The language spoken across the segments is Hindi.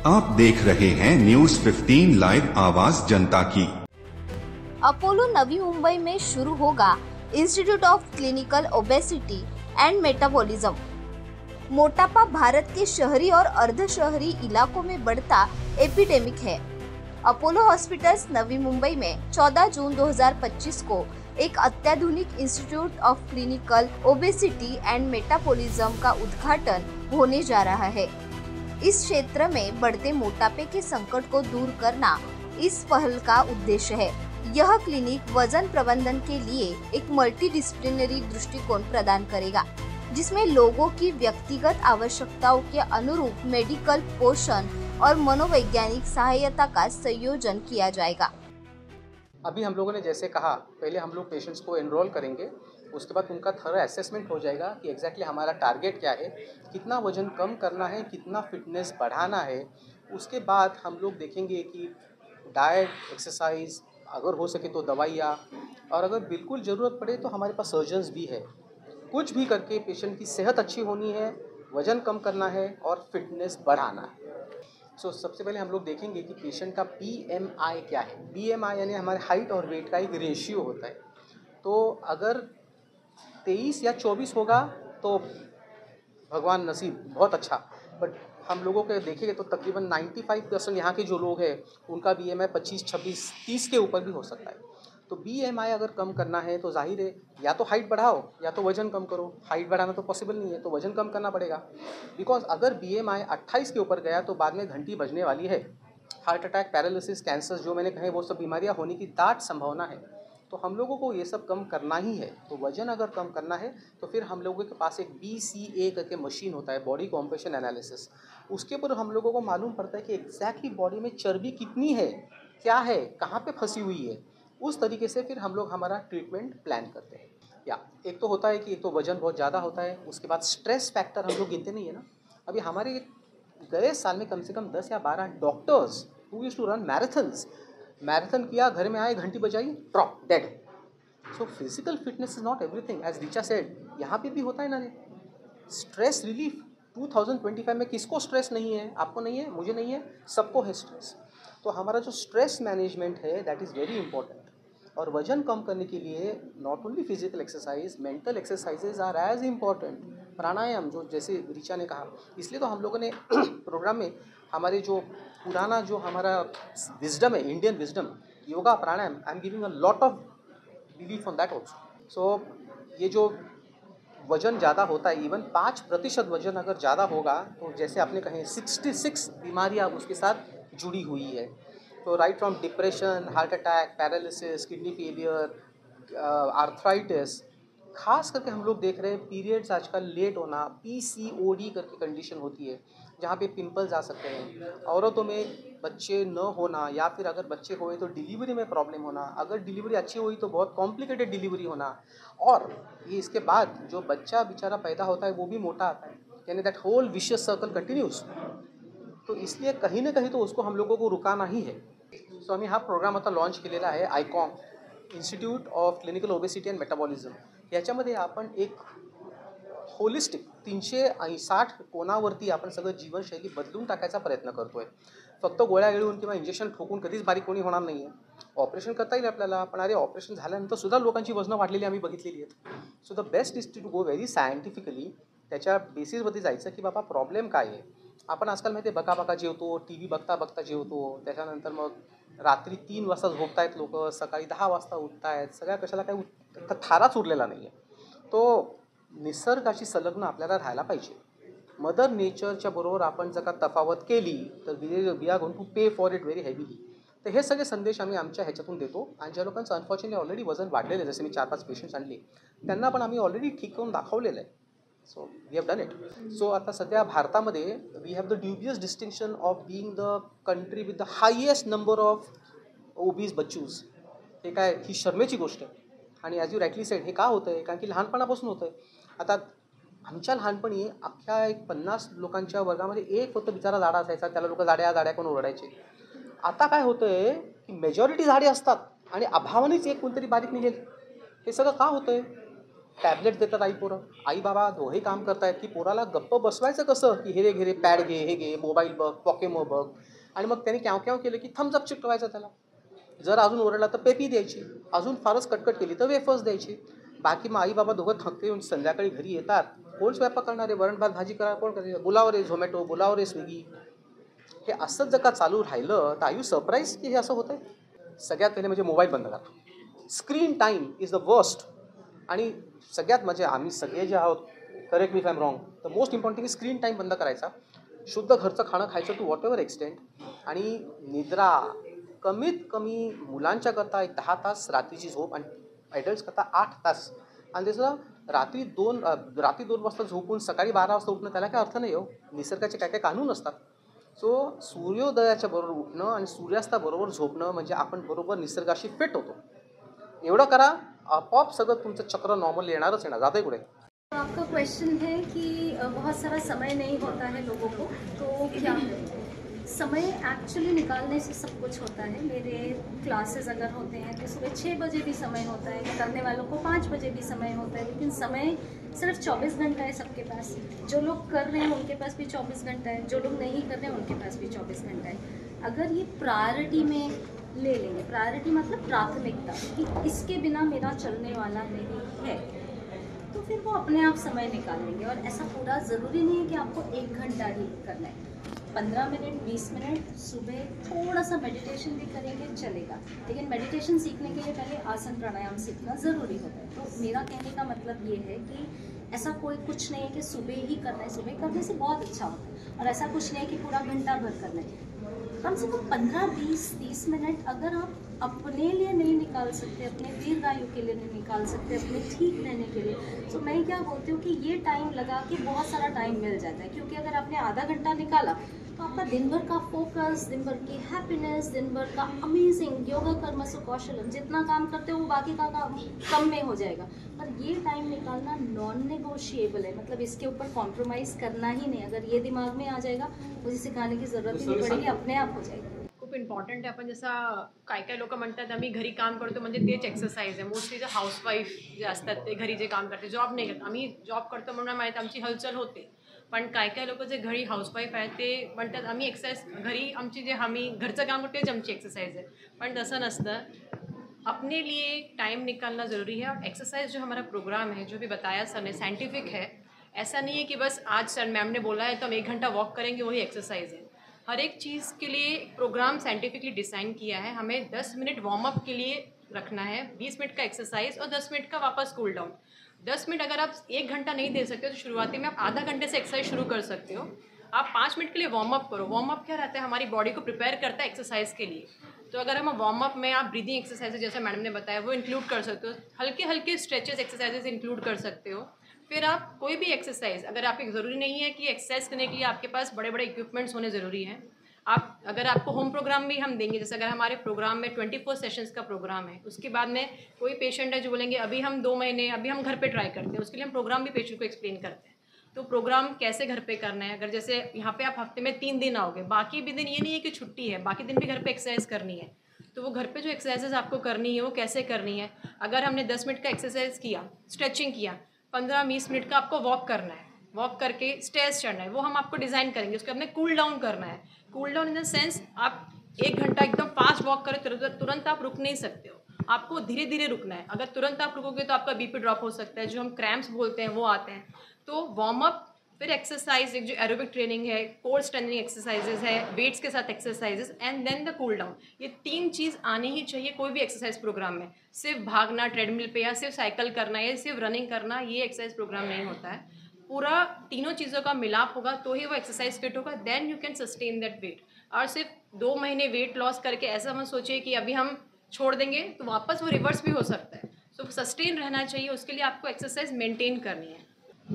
आप देख रहे हैं न्यूज 15 लाइव, आवाज जनता की। अपोलो नवी मुंबई में शुरू होगा institute of clinical obesity and metabolism. मोटापा भारत के शहरी और अर्ध शहरी इलाकों में बढ़ता एपिडेमिक है। अपोलो हॉस्पिटल्स नवी मुंबई में 14 जून 2025 को एक अत्याधुनिक institute of clinical obesity and metabolism का उद्घाटन होने जा रहा है। इस क्षेत्र में बढ़ते मोटापे के संकट को दूर करना इस पहल का उद्देश्य है। यह क्लिनिक वजन प्रबंधन के लिए एक मल्टीडिसिप्लिनरी दृष्टिकोण प्रदान करेगा, जिसमें लोगों की व्यक्तिगत आवश्यकताओं के अनुरूप मेडिकल, पोषण और मनोवैज्ञानिक सहायता का संयोजन किया जाएगा। अभी हम लोगों ने जैसे कहा, पहले हम लोग पेशेंट्स को एनरोल करेंगे, उसके बाद उनका थोड़ा असेसमेंट हो जाएगा कि एग्जैक्टली हमारा टारगेट क्या है, कितना वजन कम करना है, कितना फिटनेस बढ़ाना है। उसके बाद हम लोग देखेंगे कि डाइट, एक्सरसाइज, अगर हो सके तो दवाइयाँ, और अगर बिल्कुल ज़रूरत पड़े तो हमारे पास सर्जन्स भी है। कुछ भी करके पेशेंट की सेहत अच्छी होनी है, वजन कम करना है और फिटनेस बढ़ाना है। सबसे पहले हम लोग देखेंगे कि पेशेंट का BMI क्या है। BMI यानी हमारे हाइट और वेट का एक रेशियो होता है। तो अगर 23 या 24 होगा तो भगवान नसीब, बहुत अच्छा। बट हम लोगों के देखेंगे तो तकरीबन 95% यहाँ के जो लोग हैं उनका BMI 25, 26, 30 के ऊपर भी हो सकता है। तो BMI अगर कम करना है तो जाहिर है या तो हाइट बढ़ाओ या तो वजन कम करो। हाइट बढ़ाना तो पॉसिबल नहीं है, तो वजन कम करना पड़ेगा। बिकॉज अगर BMI 28 के ऊपर गया तो बाद में घंटी बजने वाली है। हार्ट अटैक, पैरालिसिस, कैंसर जो मैंने कहे वो सब बीमारियाँ होने की दाट संभावना है। तो हम लोगों को ये सब कम करना ही है। तो वजन अगर कम करना है तो फिर हम लोगों के पास एक BCA करके मशीन होता है, बॉडी कॉम्पोजिशन एनालिसिस। उसके ऊपर हम लोगों को मालूम पड़ता है कि एग्जैक्टली बॉडी में चर्बी कितनी है, क्या है, कहाँ पे फंसी हुई है। उस तरीके से फिर हम लोग हमारा ट्रीटमेंट प्लान करते हैं। या एक तो होता है कि एक तो वजन बहुत ज़्यादा होता है, उसके बाद स्ट्रेस फैक्टर हम लोग गिनते नहीं है ना। अभी हमारे गए साल में कम से कम 10 या 12 doctors who used to run marathon किया, घर में आए, घंटी बजाई, drop dead. So physical fitness is not everything, as Richa said. यहाँ पे भी होता है ना स्ट्रेस रिलीफ। 2025 में किसको स्ट्रेस नहीं है? आपको नहीं है, मुझे नहीं है, सबको है स्ट्रेस। तो हमारा जो स्ट्रेस मैनेजमेंट है दैट इज़ वेरी इंपॉर्टेंट। और वजन कम करने के लिए not only physical exercise, mental exercises are as important. Pranayama, जो जैसे रिचा ने कहा, इसलिए तो हम लोगों ने प्रोग्राम में हमारे जो पुराना जो हमारा विजडम है, Indian wisdom, yoga, pranayama, I am giving a lot of belief on that also. So ये जो वजन ज़्यादा होता है, इवन 5% वजन अगर ज़्यादा होगा तो जैसे आपने कहे 66 बीमारियाँ उसके साथ जुड़ी हुई है। तो right from depression, heart attack, paralysis, kidney failure, arthritis, खास करके हम लोग देख रहे हैं पीरियड्स आजकल लेट होना, PCOD करके कंडीशन होती है जहाँ पे पिंपल्स आ सकते हैं। औरतों में बच्चे न होना, या फिर अगर बच्चे हुए तो डिलीवरी में प्रॉब्लम होना, अगर डिलीवरी अच्छी हुई तो बहुत कॉम्प्लिकेटेड डिलीवरी होना, और ये इसके बाद जो बच्चा बेचारा पैदा होता है वो भी मोटा आता है, यानी that whole vicious circle continues. तो इसलिए कहीं ना कहीं तो उसको हम लोगों को रुकाना ही है। सो आम्ही हा प्रोग्राम आता लॉन्च केलेला आहे, आयकॉम institute of clinical obesity and metabolism. याच्यामध्ये आपण एक होलिस्टिक 360 कोणावरती आपण सगळं जीवनशैली बदलून टाकायचा प्रयत्न करतोय। फक्त गोळ्या गिळून किंवा इंजेक्शन ठोकून कधीच बारीक कोणी होणार नाही आहे। ऑपरेशन करता येईल आपल्याला, पण अरे ऑपरेशन झाल्यानंतर सुद्धा लोकांची वजनं वाढलेली आम्ही बघितलेली आहेत। So the best is to go very scientifically, त्याच्या बेसिसवरती जायचं की बाबा प्रॉब्लेम काय आहे। आपण आजकाल माहिती आहे बघा बघा जेवतो, TV बघता बघता जेवतो, त्याच्यानंतर मग रात्री 3 वाजता झोपतायत लोक, सकाळी 10 वाजता उठतायत, सगळ्या कशाला काही थाराच उरलेला नाही आहे। तो निसर्गाशी संलग्न आपल्याला राहायला पाहिजे। मदर नेचरच्या बरोबर आपण जर का तफावत केली तर वी आर गोइंग टू पे फॉर इट व्हेरी हेवीली। तर हे सगळे संदेश आम्ही आमच्या ह्याच्यातून देतो। आणि ज्या लोकांचं अनफॉर्च्युनेटली ऑलरेडी वजन वाढलेलं आहे, जसे मी 4-5 पेशंट्स आणले, त्यांना पण आम्ही ऑलरेडी ठीक करून दाखवलेलं आहे। So we have done it. So आता सध्या भारतामध्ये we have the dubious distinction of being the country with the highest number of obese बच्चूज। हे काय, ही शर्मेची गोष्ट आहे। आणि ॲज यू राईटली सेड, हे का होतं आहे? कारण की लहानपणापासून होतं आहे। आता आमच्या लहानपणी अख्ख्या एक 50 लोकांच्या वर्गामध्ये एक फक्त बिचारा जाडा असायचा, त्याला लोक जाड्या जाड्या करून ओरडायचे। आता काय होतं आहे की मेजॉरिटी झाडे असतात आणि अभावानेच एक कोणतरी बारीक निघेल। हे सगळं का होतं आहे? टॅबलेट देतात आई बाबा दोघे काम करतायत की पोराला गप्प बसवायचं कसं, की हे घे रे पॅड घे, हे घे मोबाईल बघ, पॉकेमो बघ, आणि मग त्याने क्याव क्याव केलं की थम्सअप चिकटवायचं त्याला. जर अजून ओरडला तर पेपी द्यायची, अजून फारच कटकट केली तर वेफर्स द्यायची. बाकी मग आई बाबा दोघं थकते येऊन संध्याकाळी घरी येतात, कोण स्वयंपाक करणार आहे, वरण भात भाजी करा कोण करेल, बोलावं रे झोमॅटो, बोलावं रे स्विगी. हे असंच जर का चालू राहिलं तर आर यू सरप्राईज की हे असं होतंय. सगळ्यात पहिले म्हणजे मोबाईल बंद करा. Screen time is the worst. आणि सगळ्यात म्हणजे आम्ही सगळे जे आहोत, करेक्ट मी इफ आय एम रॉंग, तर most important thing screen time बंद करायचा. शुद्ध घरचं खाणं खायचं टू व्हॉट एव्हर एक्सटेंट. आणि निद्रा कमीत कमी मुलांच्या करता 10 तास रात्रीची झोप, आणि ॲडल्ट्स करता 8 तास. आणि त्याचं रात्री 2 वाजता झोपून सकाळी 12 वाजता उठणं त्याला काय अर्थ नाही हो. निसर्गाचे काय काय कानून असतात. सो सूर्योदयाच्या बरोबर उठणं आणि सूर्यास्ताबरोबर झोपणं म्हणजे आपण बरोबर निसर्गाशी फिट होतो. एवढं करा, आपोआप सगळं तुमचं चक्र नॉर्मल येणारच येणार. जाते पुढे. आपका क्वेश्चन है कि बहुत सारा समय नहीं होता है लोगों को, तो क्या करें? समय एक्चुअली निकालने से सब कुछ होता है. मेरे क्लासेस अगर होते हैं तो सुबह 6 बजे भी समय होता है, करने वालों को 5 बजे भी समय होता है, लेकिन समय सिर्फ 24 घंटा है सबके पास. जो लोग कर रहे हैं उनके पास भी 24 घंटा है, जो लोग नहीं कर रहे हैं उनके पास भी 24 घंटा है. अगर ये प्रायोरिटी में ले लेंगे, प्रायोरिटी मतलब प्राथमिकता, कि इसके बिना मेरा चलने वाला नहीं है, तो फिर वो अपने आप समय निकाल लेंगे. और ऐसा पूरा ज़रूरी नहीं है कि आपको 1 घंटा ही करना है. 15 मिनट 20 मिनट सुबह थोड़ा सा मेडिटेशन भी करेंगे चलेगा, लेकिन मेडिटेशन सीखने के लिए पहले आसन प्राणायाम सीखना ज़रूरी होता है. तो मेरा कहने का मतलब ये है कि ऐसा कोई कुछ नहीं है कि सुबह ही करना है. सुबह करने से बहुत अच्छा होता है, और ऐसा कुछ नहीं है कि पूरा घंटा भर करना है. कम से कम 15 20 30 मिनट अगर आप अपने लिए नहीं निकाल सकते, अपने दीर्घायु के लिए नहीं निकाल सकते, अपने ठीक रहने के लिए, तो मैं क्या बोलती हूँ कि ये टाइम लगा के बहुत सारा टाइम मिल जाता है. क्योंकि अगर आपने आधा घंटा निकाला तो आपका दिन भर का फोकस, दिन भर की हैप्पीनेस, दिन भर का अमेजिंग योगा कर्मसु कौशलम, जितना काम करते हो वो बाकी का काम कम में हो जाएगा. पर ये टाइम निकालना नॉन नेगोशिएबल है, मतलब इसके ऊपर कॉम्प्रोमाइज़ करना ही नहीं. अगर ये दिमाग में आ जाएगा मुझे सिखाने की ज़रूरत ही नहीं पड़ेगी, अपने आप हो जाएगा. खूप इम्पॉर्टंट आहे. आपण जसा काय लोक म्हणतात आम्ही घरी काम करतो म्हणजे तेच एक्सरसाइज आहे. मोस्टली जे हाऊसवाईफ जे असतात ते घरी जे काम करते, जॉब नाही करत. आम्ही जॉब करतो म्हणून माहीत आमची हलचल होते. पण काय लोक जे घरी हाऊसवाईफ आहेत ते म्हणतात आम्ही एक्सरसाइज घरी, आमची जे आम्ही घरचं काम करतो तेच आमची एक्सरसाइज है. पण तसं नसतं. अपने लिए टाइम निकालना ज़रूरी है. और एक्सरसाइज जो हमारा प्रोग्राम है, जो भी बताया सर ने, साइंटिफिक है. ऐसा नहीं है कि बस आज सर मैम ने बोला है तो हम 1 घंटा वॉक करेंगे वही एक्सरसाइज है. हर एक चीज़ के लिए प्रोग्राम साइंटिफिकली डिज़ाइन किया है. हमें 10 मिनट वार्म अप के लिए रखना है, 20 मिनट का एक्सरसाइज और 10 मिनट का वापस कूल डाउन. 10 मिनट अगर आप 1 घंटा नहीं दे सकते तो शुरुआती में आप आधा घंटे से एक्सरसाइज शुरू कर सकते हो. आप 5 मिनट के लिए वार्म अप करो. वार्म अप क्या रहता है, हमारी बॉडी को प्रिपेयर करता है एक्सरसाइज के लिए. तो अगर हम वार्म अप में आप ब्रीदिंग एक्सरसाइजेज जैसे मैडम ने बताया वो इंक्लूड कर सकते हो. हल्के हल्के स्ट्रेचेस एक्सरसाइजेज इंक्लूड कर सकते हो. फिर आप कोई भी एक्सरसाइज, अगर आप, ज़रूरी नहीं है कि एक्सरसाइज करने के लिए आपके पास बड़े बड़े इक्विपमेंट्स होने ज़रूरी हैं. आप, अगर आपको होम प्रोग्राम भी हम देंगे, जैसे अगर हमारे प्रोग्राम में 24 सेशंस का प्रोग्राम है, उसके बाद में कोई पेशेंट है जो बोलेंगे अभी हम 2 महीने अभी हम घर पे ट्राई करते हैं, उसके लिए हम प्रोग्राम भी पेशेंट को एक्सप्लेन करते हैं. तो प्रोग्राम कैसे घर पे करना है, अगर जैसे यहाँ पे आप हफ्ते में 3 दिन आओगे, बाकी भी दिन ये नहीं है कि छुट्टी है, बाकी दिन भी घर पे एक्सरसाइज करनी है. तो वो घर पे जो एक्सरसाइजेज आपको करनी है वो कैसे करनी है. अगर हमने 10 मिनट का एक्सरसाइज किया, स्ट्रेचिंग किया, 15-20 मिनट का आपको वॉक करना है, वॉक करके स्टेयर्स चढ़ना है, वो हम आपको डिज़ाइन करेंगे. उसके हमने कूल डाउन करना है. Cool down in the sense, आप 1 घंटा एकदम फास्ट वॉक करें तुरंत आप रुक नहीं सकते हो. आपको धीरे धीरे रुकना है. अगर तुरंत आप रुकोगे तो आपका बीपी ड्रॉप हो सकता है, जो हम क्रैम्प्स बोलते हैं वो आते हैं. तो वार्म अप, फिर एक्सरसाइज, एक जो एरोबिक ट्रेनिंग है, कोर स्ट्रेंथनिंग एक्सरसाइजेज है, वेट्स के साथ exercises, and then the cool down. ये 3 चीज़ आनी ही चाहिए कोई भी एक्सरसाइज प्रोग्राम में. सिर्फ भागना ट्रेडमिल पे या सिर्फ साइकिल करना या सिर्फ रनिंग करना, ये एक्सरसाइज प्रोग्राम नहीं होता है. पूरा तीनों चीज़ों का मिलाप होगा तो ही वो एक्सरसाइज फिट होगा. Then you can sustain that weight. और सिर्फ 2 महीने वेट लॉस करके ऐसा मत सोचिए कि अभी हम छोड़ देंगे तो वापस वो रिवर्स भी हो सकता है. सो सस्टेन रहना चाहिए, उसके लिए आपको एक्सरसाइज मेंटेन करनी है.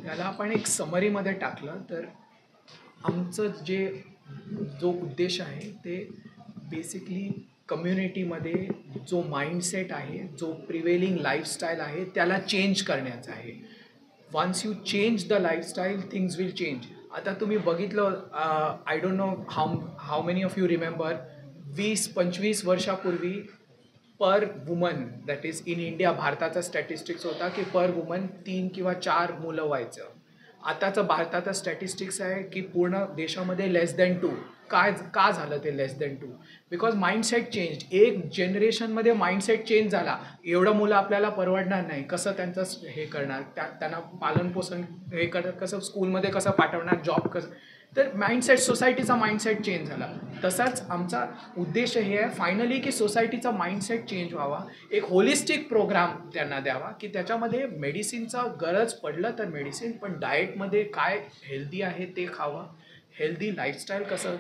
याला आपण एक समरीमध्ये टाकलं तर आमचं जो उद्देश आहे ते बेसिकली कम्युनिटीमध्ये जो माइंडसेट आहे, जो प्रिवेलिंग लाईफस्टाईल आहे त्याला चेंज करण्याचा आहे. Once you change the lifestyle things will change. आता तुम्ही बघितलं, I don't know how many of you remember, 20-25 वर्षापूर्वी पर woman, that is in India, भारताचा स्टॅटिस्टिक्स होता की पर वुमन 3 किंवा 4 मुलं व्हायचं. आताचं भारताचं स्टॅटिस्टिक्स आहे की पूर्ण देशामध्ये लेस दॅन 2. का झालं ते less than 2? Because mindset change. एक जनरेशनमध्ये माइंडसेट चेंज झाला. एवढं मुलं आपल्याला परवडणार नाही, कसं त्यांचं हे करणार, त्यांना पालनपोषण हे करत, कसं स्कूलमध्ये कसं पाठवणार, जॉब कसं. तर माइंडसेट, सोसायटीचा माइंडसेट चेंज झाला. तसाच आमचा उद्देश हे आहे फायनली की सोसायटीचा माइंडसेट चेंज व्हावा. एक होलिस्टिक प्रोग्राम त्यांना द्यावा की त्याच्यामध्ये मेडिसिनचा गरज पडलं तर मेडिसिन, पण डाएटमध्ये काय हेल्दी आहे ते खावं, हेल्दी लाईफस्टाईल कसं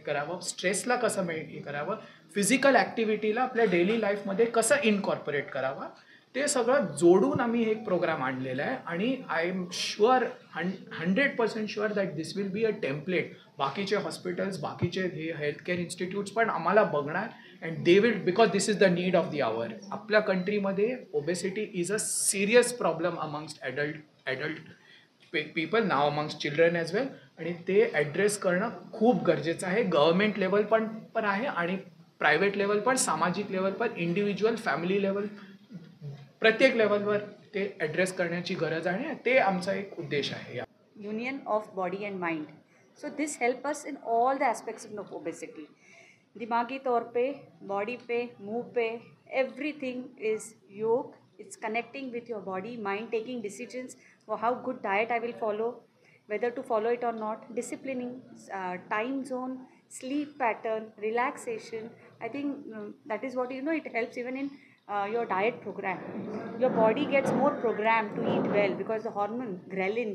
करावं, स्ट्रेसला कसं हे करावं, फिजिकल ॲक्टिव्हिटीला आपल्या डेली लाईफमध्ये कसं इनकॉर्पोरेट करावं, ते सगळं जोडून आम्ही एक प्रोग्राम आणलेला आहे. आणि I am sure 100% sure that this will be a template. बाकीचे हॉस्पिटल्स, बाकीचे हे हेल्थकेअर इन्स्टिट्यूट्स पण आम्हाला बघणार and they will, because this is the need of the hour. आपल्या कंट्रीमध्ये obesity is a serious problem amongst adult people, now amongst children as well. आणि ते ॲड्रेस करणं खूप गरजेचं आहे. गव्हर्मेंट लेवल पण आहे आणि प्रायव्हेट लेवल पण, सामाजिक लेवल पण, इंडिव्हिज्युअल फॅमिली लेवल, प्रत्येक लेवलवर ते ॲड्रेस करण्याची गरज आहे. ते आमचा एक उद्देश आहे. Union of body and mind. So this help us in all the aspects of obesity. दिमागी तौर पे, बॉडी पे, मुंह पे, everything is योग. It's connecting with your body, mind, taking decisions for how good diet I will follow, whether to follow it or not, disciplining, time zone, sleep pattern, relaxation. I think that is what, it helps even in your diet program. Your body gets more programmed to eat well because the hormone ghrelin,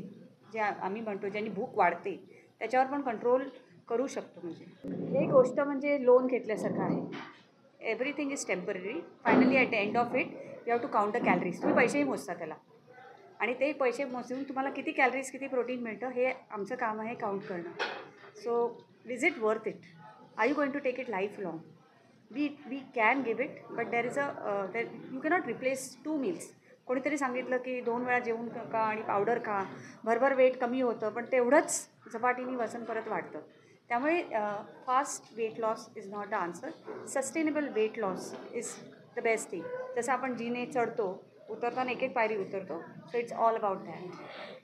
जे आम्ही म्हणतो, ज्यांनी भूक वाढते, त्याच्यावर पण कंट्रोल करू शकतो. म्हणजे ही गोष्ट म्हणजे लोन घेतल्यासारखं आहे. Everything is temporary. Finally at the end of it you have to count the calories. तुम्ही पैसेही मोजता त्याला, आणि ते पैसे मोजून तुम्हाला किती कॅलरीज, किती प्रोटीन मिळतं, हे आमचं काम आहे काउंट करणं. So is it worth it? Are you going to take it life long? We can give it, but there is you cannot replace 2 meals. कोणीतरी सांगितलं की 2 वेळा जेवून का आणि पावडर खा, भरभर वेट कमी होतं, पण तेवढंच झपाटीने वजन परत वाढतं. त्यामुळे fast weight loss is not the answer. Sustainable weight loss is the best thing. जसं आपण जिने चढतो, उतरताना एक पायरी उतरतो. So it's all about that.